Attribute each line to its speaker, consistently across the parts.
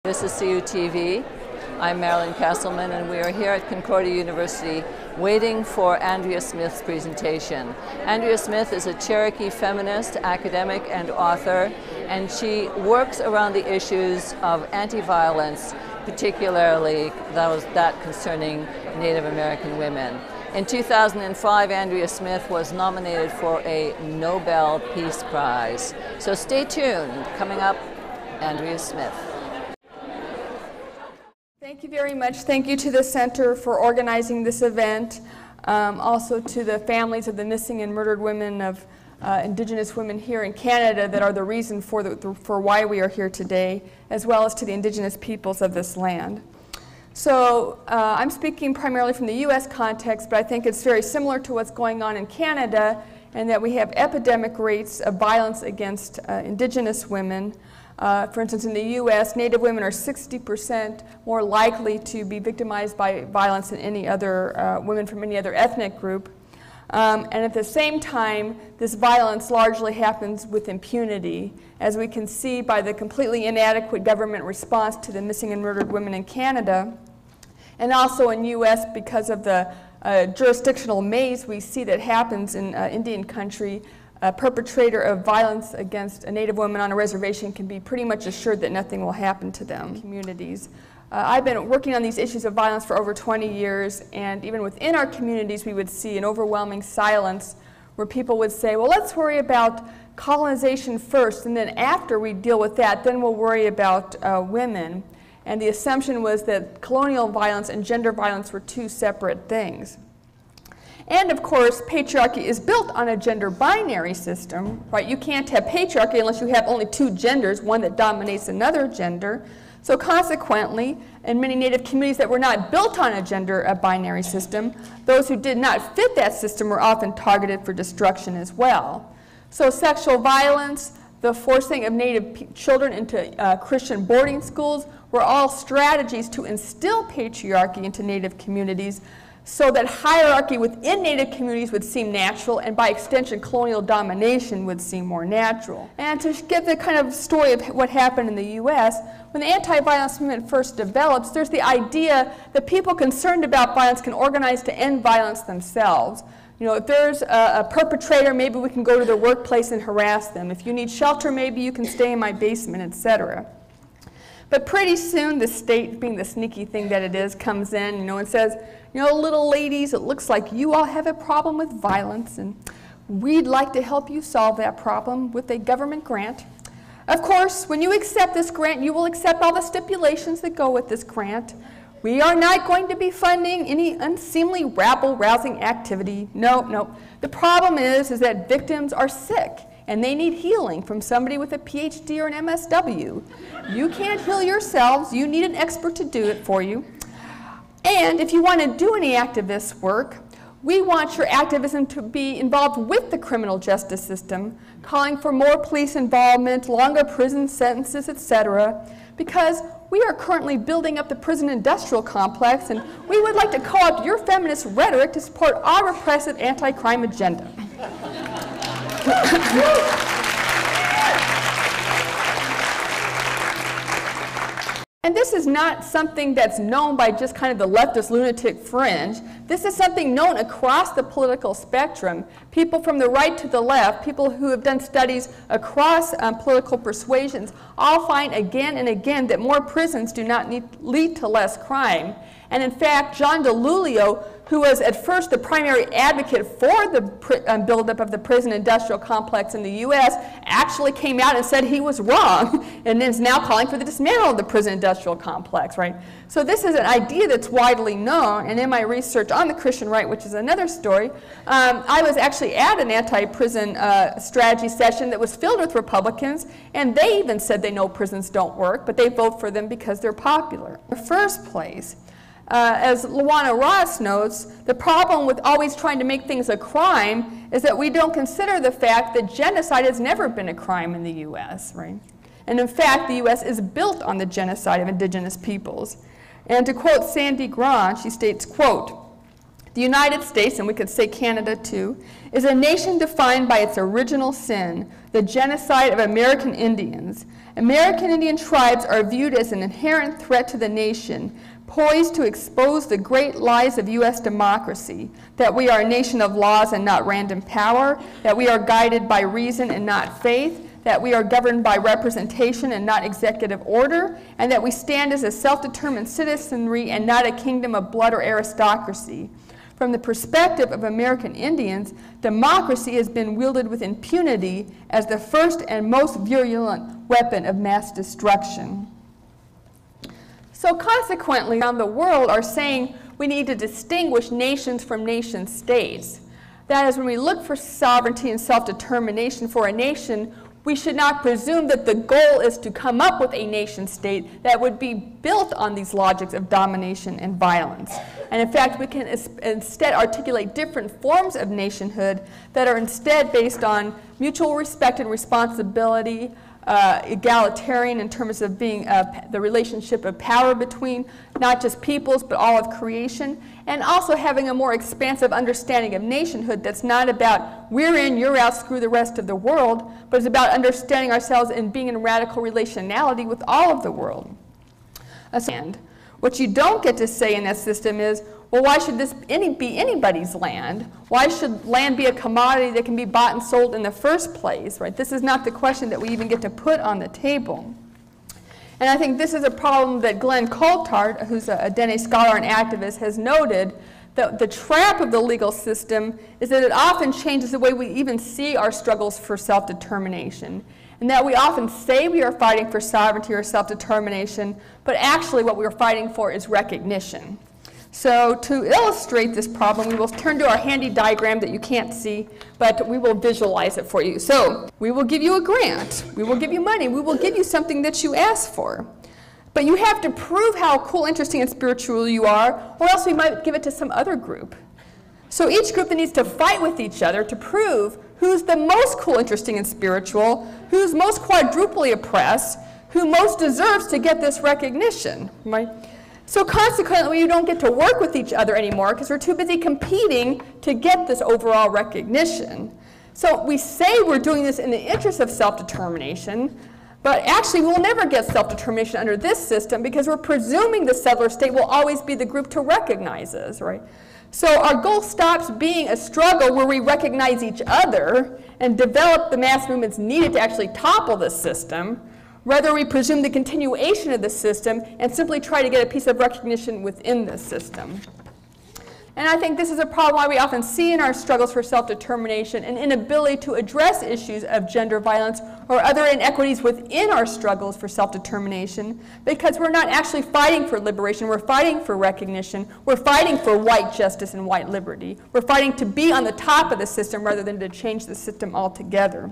Speaker 1: This is CUTV. I'm Marilyn Castleman, and we are here at Concordia University waiting for Andrea Smith's presentation. Andrea Smith is a Cherokee feminist, academic, and author, and she works around the issues of anti-violence, particularly that concerning Native American women. In 2005, Andrea Smith was nominated for a Nobel Peace Prize. So stay tuned. Coming up, Andrea Smith.
Speaker 2: Thank you very much. Thank you to the Center for organizing this event. Also to the families of the missing and murdered women of Indigenous women here in Canada that are the reason for why we are here today, as well as to the Indigenous peoples of this land. So I'm speaking primarily from the U.S. context, but I think it's very similar to what's going on in Canada, and that we have epidemic rates of violence against Indigenous women. For instance, in the U.S., Native women are 60% more likely to be victimized by violence than any other women from any other ethnic group. And at the same time, this violence largely happens with impunity, as we can see by the completely inadequate government response to the missing and murdered women in Canada. And also in U.S., because of the jurisdictional maze we see that happens in Indian country, a perpetrator of violence against a Native woman on a reservation can be pretty much assured that nothing will happen to them. Communities. I've been working on these issues of violence for over 20 years, and even within our communities we would see an overwhelming silence where people would say, well, let's worry about colonization first, and then after we deal with that, then we'll worry about women. And the assumption was that colonial violence and gender violence were two separate things. And of course, patriarchy is built on a gender binary system, right? You can't have patriarchy unless you have only two genders, one that dominates another gender. So consequently, in many Native communities that were not built on a gender binary system, those who did not fit that system were often targeted for destruction as well. So sexual violence, the forcing of Native children into Christian boarding schools were all strategies to instill patriarchy into Native communities, so that hierarchy within Native communities would seem natural, and by extension colonial domination would seem more natural. And to give the kind of story of what happened in the U.S., when the anti-violence movement first develops, there's the idea that people concerned about violence can organize to end violence themselves. You know, if there's a perpetrator, maybe we can go to their workplace and harass them. If you need shelter, maybe you can stay in my basement, etc. But pretty soon the state, being the sneaky thing that it is, comes in, you know, and says, you know, little ladies, it looks like you all have a problem with violence, and we'd like to help you solve that problem with a government grant. Of course, when you accept this grant, you will accept all the stipulations that go with this grant. We are not going to be funding any unseemly rabble-rousing activity. No, no. The problem is that victims are sick, and they need healing from somebody with a PhD or an MSW. You can't heal yourselves. You need an expert to do it for you. And if you want to do any activist work, we want your activism to be involved with the criminal justice system, calling for more police involvement, longer prison sentences, etc., because we are currently building up the prison industrial complex, and we would like to co-opt your feminist rhetoric to support our repressive anti-crime agenda. And this is not something that's known by just kind of the leftist lunatic fringe. This is something known across the political spectrum. People from the right to the left, people who have done studies across political persuasions, all find again and again that more prisons do not lead to less crime. And in fact, John DeLulio, who was at first the primary advocate for the buildup of the prison industrial complex in the U.S., actually came out and said he was wrong, and is now calling for the dismantle of the prison industrial complex, right? So this is an idea that's widely known, and in my research on the Christian right, which is another story, I was actually at an anti-prison strategy session that was filled with Republicans, and they even said they know prisons don't work, but they vote for them because they're popular. In the first place, as Luana Ross notes, the problem with always trying to make things a crime is that we don't consider the fact that genocide has never been a crime in the U.S., right? And in fact, the U.S. is built on the genocide of Indigenous peoples. And to quote Sandy Grant, she states, quote, The United States, and we could say Canada too, is a nation defined by its original sin, the genocide of American Indians. American Indian tribes are viewed as an inherent threat to the nation, poised to expose the great lies of U.S. democracy, that we are a nation of laws and not random power, that we are guided by reason and not faith, that we are governed by representation and not executive order, and that we stand as a self-determined citizenry and not a kingdom of blood or aristocracy. From the perspective of American Indians, democracy has been wielded with impunity as the first and most virulent weapon of mass destruction. So consequently, around the world are saying we need to distinguish nations from nation states. That is, when we look for sovereignty and self-determination for a nation, we should not presume that the goal is to come up with a nation state that would be built on these logics of domination and violence. And in fact, we can instead articulate different forms of nationhood that are instead based on mutual respect and responsibility, egalitarian in terms of being the relationship of power between not just peoples but all of creation, and also having a more expansive understanding of nationhood that's not about we're in, you're out, screw the rest of the world, but it's about understanding ourselves and being in radical relationality with all of the world. And what you don't get to say in that system is, well, why should this be anybody's land? Why should land be a commodity that can be bought and sold in the first place, right? This is not the question that we even get to put on the table. And I think this is a problem that Glenn Coulthard, who's a Dene scholar and activist, has noted, that the trap of the legal system is that it often changes the way we even see our struggles for self-determination. And that we often say we are fighting for sovereignty or self-determination, but actually what we are fighting for is recognition. So to illustrate this problem, we will turn to our handy diagram that you can't see, but we will visualize it for you. So we will give you a grant, we will give you money, we will give you something that you ask for. But you have to prove how cool, interesting, and spiritual you are, or else we might give it to some other group. So each group that needs to fight with each other to prove who's the most cool, interesting, and spiritual, who's most quadruply oppressed, who most deserves to get this recognition, right? So consequently, you don't get to work with each other anymore because we're too busy competing to get this overall recognition. So we say we're doing this in the interest of self-determination, but actually we'll never get self-determination under this system because we're presuming the settler state will always be the group to recognize us, right? So our goal stops being a struggle where we recognize each other and develop the mass movements needed to actually topple this system. Rather, we presume the continuation of the system and simply try to get a piece of recognition within the system. And I think this is a problem why we often see in our struggles for self-determination an inability to address issues of gender violence or other inequities within our struggles for self-determination, because we're not actually fighting for liberation, we're fighting for recognition, we're fighting for white justice and white liberty. We're fighting to be on the top of the system rather than to change the system altogether,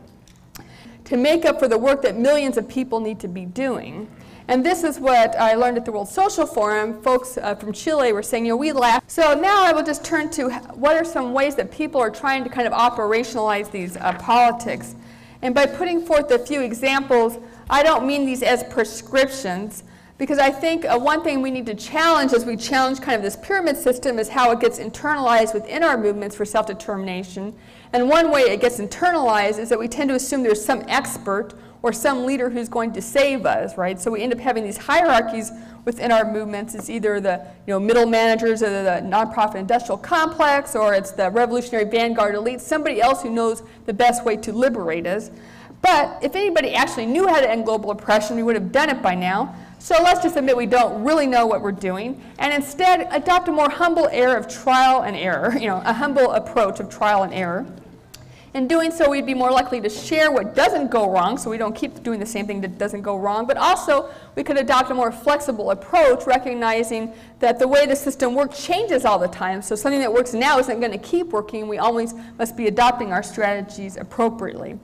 Speaker 2: to make up for the work that millions of people need to be doing. And this is what I learned at the World Social Forum. Folks from Chile were saying, you know, we laugh. So now I will just turn to what are some ways that people are trying to kind of operationalize these politics. And by putting forth a few examples, I don't mean these as prescriptions, because I think one thing we need to challenge as we challenge kind of this pyramid system is how it gets internalized within our movements for self-determination. And one way it gets internalized is that we tend to assume there's some expert or some leader who's going to save us, right? So we end up having these hierarchies within our movements. It's either the middle managers of the nonprofit industrial complex, or it's the revolutionary vanguard elite, somebody else who knows the best way to liberate us. But if anybody actually knew how to end global oppression, we would have done it by now. So let's just admit we don't really know what we're doing, and instead adopt a more humble air of trial and error, a humble approach of trial and error. In doing so, we'd be more likely to share what doesn't go wrong, so we don't keep doing the same thing that doesn't go wrong, but also we could adopt a more flexible approach, recognizing that the way the system works changes all the time, so something that works now isn't going to keep working. We always must be adopting our strategies appropriately.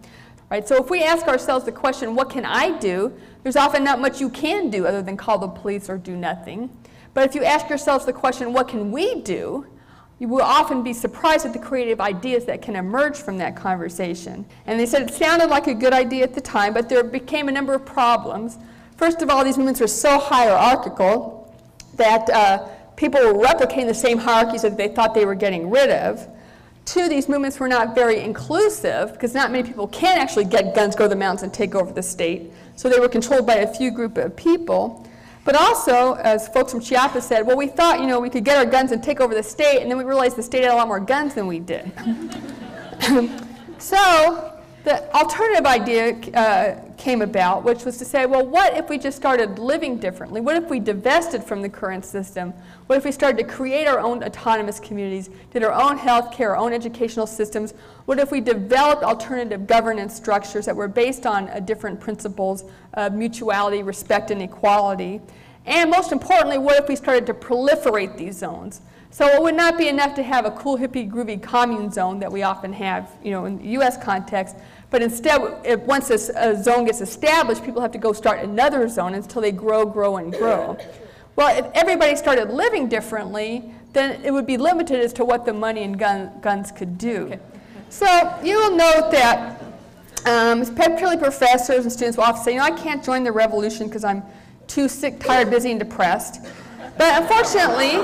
Speaker 2: Right? So if we ask ourselves the question, what can I do? There's often not much you can do other than call the police or do nothing. But if you ask yourselves the question, what can we do? You will often be surprised at the creative ideas that can emerge from that conversation. And they said it sounded like a good idea at the time, but there became a number of problems. First of all, these movements were so hierarchical that people were replicating the same hierarchies that they thought they were getting rid of. Two, these movements were not very inclusive because not many people can actually get guns, go to the mountains, and take over the state. So they were controlled by a few group of people. But also, as folks from Chiapas said, well, we thought, you know, we could get our guns and take over the state, and then we realized the state had a lot more guns than we did. So the alternative idea came about, which was to say, well, what if we just started living differently? What if we divested from the current system? What if we started to create our own autonomous communities, did our own health care, our own educational systems? What if we developed alternative governance structures that were based on different principles of mutuality, respect, and equality? And most importantly, what if we started to proliferate these zones? So it would not be enough to have a cool, hippie, groovy commune zone that we often have, you know, in the US context, but instead, once a zone gets established, people have to go start another zone until they grow, and grow. Well, if everybody started living differently, then it would be limited as to what the money and guns could do. Okay. So you will note that particularly professors and students will often say, you know, I can't join the revolution because I'm too sick, tired, busy, and depressed. But unfortunately,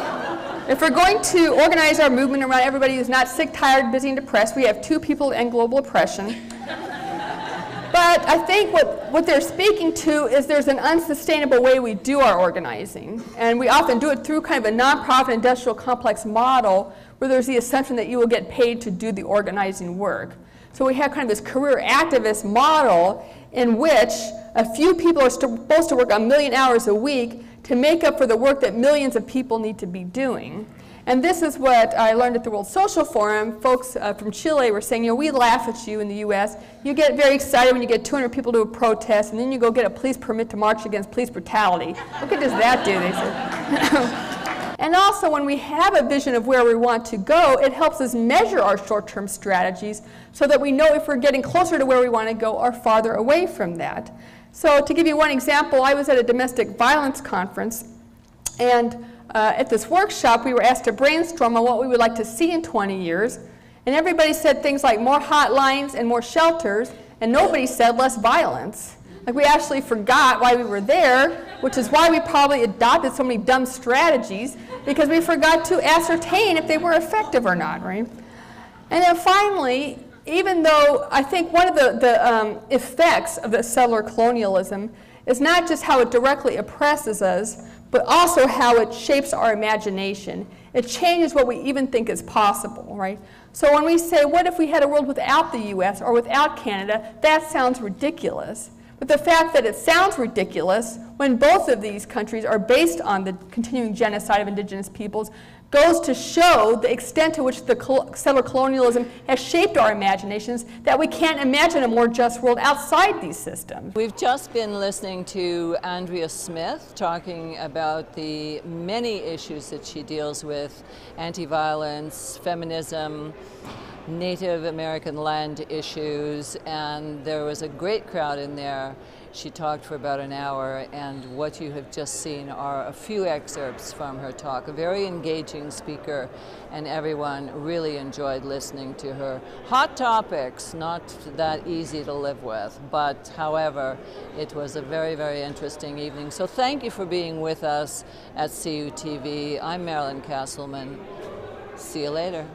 Speaker 2: if we're going to organize our movement around everybody who's not sick, tired, busy, and depressed, we have two people to end global oppression. But I think what they're speaking to is there's an unsustainable way we do our organizing. And we often do it through kind of a nonprofit industrial complex model where there's the assumption that you will get paid to do the organizing work. So we have kind of this career activist model in which a few people are supposed to work 1 million hours a week to make up for the work that millions of people need to be doing. And this is what I learned at the World Social Forum. Folks from Chile were saying, you know, we laugh at you in the US. You get very excited when you get 200 people to a protest, and then you go get a police permit to march against police brutality. What good does that do, they said. And also, when we have a vision of where we want to go, it helps us measure our short-term strategies so that we know if we're getting closer to where we want to go or farther away from that. So to give you one example, I was at a domestic violence conference, and at this workshop, we were asked to brainstorm on what we would like to see in 20 years. And everybody said things like more hotlines and more shelters, and nobody said less violence. Like we actually forgot why we were there, which is why we probably adopted so many dumb strategies, because we forgot to ascertain if they were effective or not, right? And then finally, even though I think one of the effects of the settler colonialism is not just how it directly oppresses us, but also how it shapes our imagination. It changes what we even think is possible, right? So when we say, what if we had a world without the US or without Canada, that sounds ridiculous. But the fact that it sounds ridiculous when both of these countries are based on the continuing genocide of indigenous peoples goes to show the extent to which the settler colonialism has shaped our imaginations, that we can't imagine a more just world outside these systems.
Speaker 1: We've just been listening to Andrea Smith talking about the many issues that she deals with: anti-violence, feminism, Native American land issues, and there was a great crowd in there. She talked for about an hour, and what you have just seen are a few excerpts from her talk. A very engaging speaker, and everyone really enjoyed listening to her. Hot topics, not that easy to live with, but however, it was a very, very interesting evening. So thank you for being with us at CUTV. I'm Marilyn Castleman. See you later.